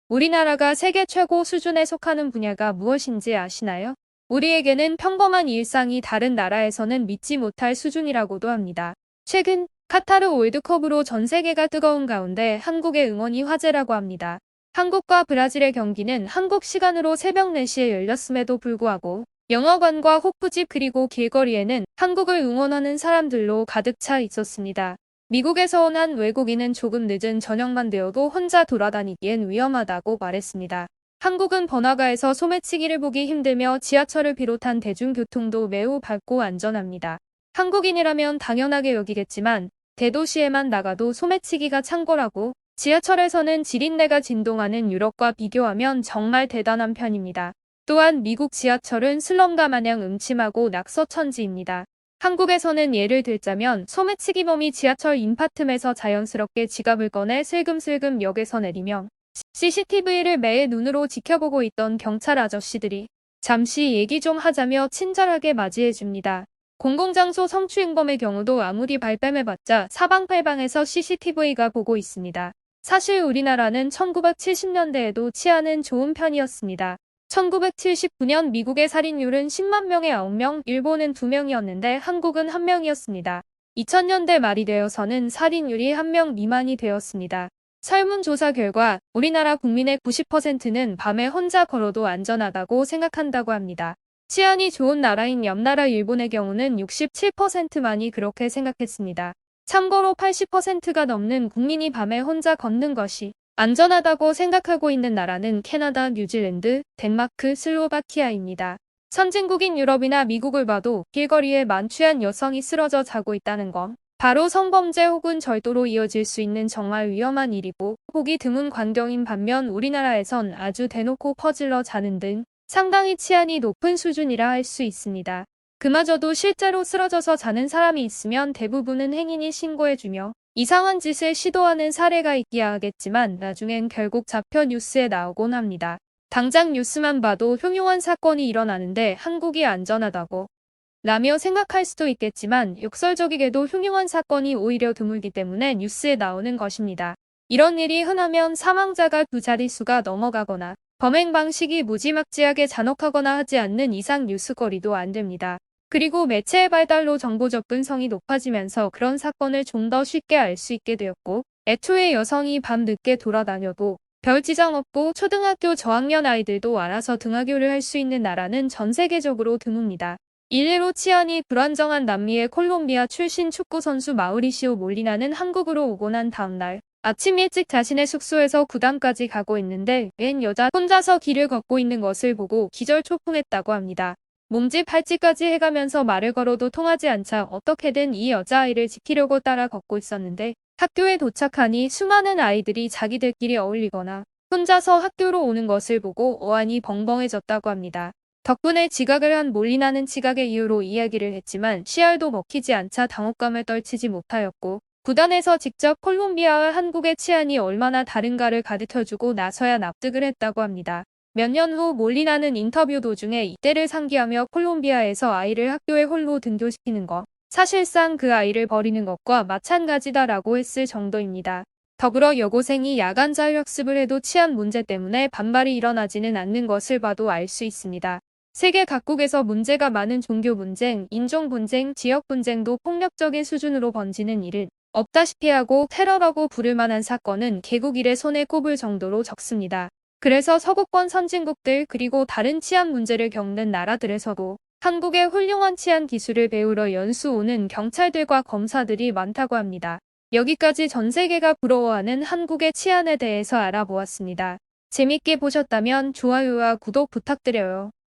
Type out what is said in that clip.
우리나라가 세계 최고 수준에 속하는 분야가 무엇인지 아시나요? 우리에게는 평범한 일상이 다른 나라에서는 믿지 못할 수준이라고도 합니다. 최근 카타르 월드컵으로 전 세계가 뜨거운 가운데 한국의 응원이 화제라고 합니다. 한국과 브라질의 경기는 한국 시간으로 새벽 4시에 열렸음에도 불구하고 영화관과 호프집 그리고 길거리에는 한국을 응원하는 사람들로 가득 차 있었습니다. 미국에서 온 한 외국인은 조금 늦은 저녁만 되어도 혼자 돌아다니기엔 위험하다고 말했습니다. 한국은 번화가에서 소매치기를 보기 힘들며 지하철을 비롯한 대중교통도 매우 밝고 안전합니다. 한국인이라면 당연하게 여기겠지만 대도시에만 나가도 소매치기가 창궐하고 지하철에서는 지린내가 진동하는 유럽과 비교하면 정말 대단한 편입니다. 또한 미국 지하철은 슬럼가 마냥 음침하고 낙서천지입니다. 한국에서는 예를 들자면 소매치기범이 지하철 인파틈에서 자연스럽게 지갑을 꺼내 슬금슬금 역에서 내리며 CCTV를 매의 눈으로 지켜보고 있던 경찰 아저씨들이 잠시 얘기 좀 하자며 친절하게 맞이해줍니다. 공공장소 성추행범의 경우도 아무리 발뺌해봤자 사방팔방에서 CCTV가 보고 있습니다. 사실 우리나라는 1970년대에도 치안은 좋은 편이었습니다. 1979년 미국의 살인율은 10만 명에 9명, 일본은 2명이었는데 한국은 1명이었습니다. 2000년대 말이 되어서는 살인율이 1명 미만이 되었습니다. 설문조사 결과 우리나라 국민의 90%는 밤에 혼자 걸어도 안전하다고 생각한다고 합니다. 치안이 좋은 나라인 옆나라 일본의 경우는 67%만이 그렇게 생각했습니다. 참고로 80%가 넘는 국민이 밤에 혼자 걷는 것이 안전하다고 생각하고 있는 나라는 캐나다, 뉴질랜드, 덴마크, 슬로바키아입니다. 선진국인 유럽이나 미국을 봐도 길거리에 만취한 여성이 쓰러져 자고 있다는 건 바로 성범죄 혹은 절도로 이어질 수 있는 정말 위험한 일이고 보기 드문 광경인 반면 우리나라에선 아주 대놓고 퍼질러 자는 등 상당히 치안이 높은 수준이라 할 수 있습니다. 그마저도 실제로 쓰러져서 자는 사람이 있으면 대부분은 행인이 신고해주며 이상한 짓을 시도하는 사례가 있기야 하겠지만 나중엔 결국 잡혀 뉴스에 나오곤 합니다. 당장 뉴스만 봐도 흉흉한 사건이 일어나는데 한국이 안전하다고 라며 생각할 수도 있겠지만 역설적이게도 흉흉한 사건이 오히려 드물기 때문에 뉴스에 나오는 것입니다. 이런 일이 흔하면 사망자가 두 자릿수가 넘어가거나 범행 방식이 무지막지하게 잔혹하거나 하지 않는 이상 뉴스거리도 안 됩니다. 그리고 매체의 발달로 정보 접근성이 높아지면서 그런 사건을 좀 더 쉽게 알 수 있게 되었고 애초에 여성이 밤 늦게 돌아다녀도 별 지장 없고 초등학교 저학년 아이들도 알아서 등하교를 할 수 있는 나라는 전 세계적으로 드뭅니다. 일례로 치안이 불안정한 남미의 콜롬비아 출신 축구선수 마우리시오 몰리나는 한국으로 오고 난 다음날 아침 일찍 자신의 숙소에서 구단까지 가고 있는데 웬 여자 혼자서 길을 걷고 있는 것을 보고 기절초풍했다고 합니다. 몸짓 팔찌까지 해가면서 말을 걸어도 통하지 않자 어떻게든 이 여자아이를 지키려고 따라 걷고 있었는데 학교에 도착하니 수많은 아이들이 자기들끼리 어울리거나 혼자서 학교로 오는 것을 보고 어안이 벙벙해졌다고 합니다. 덕분에 지각을 한 몰리나는 지각의 이유로 이야기를 했지만 씨알도 먹히지 않자 당혹감을 떨치지 못하였고 구단에서 직접 콜롬비아와 한국의 치안이 얼마나 다른가를 가르쳐주고 나서야 납득을 했다고 합니다. 몇 년 후 몰리나는 인터뷰 도중에 이때를 상기하며 콜롬비아에서 아이를 학교에 홀로 등교시키는 것, 사실상 그 아이를 버리는 것과 마찬가지다라고 했을 정도입니다. 더불어 여고생이 야간 자율학습을 해도 치안 문제 때문에 반발이 일어나지는 않는 것을 봐도 알 수 있습니다. 세계 각국에서 문제가 많은 종교 분쟁, 인종 분쟁, 지역 분쟁도 폭력적인 수준으로 번지는 일은 없다시피 하고 테러라고 부를 만한 사건은 개국 이래 손에 꼽을 정도로 적습니다. 그래서 서구권 선진국들 그리고 다른 치안 문제를 겪는 나라들에서도 한국의 훌륭한 치안 기술을 배우러 연수 오는 경찰들과 검사들이 많다고 합니다. 여기까지 전 세계가 부러워하는 한국의 치안에 대해서 알아보았습니다. 재밌게 보셨다면 좋아요와 구독 부탁드려요.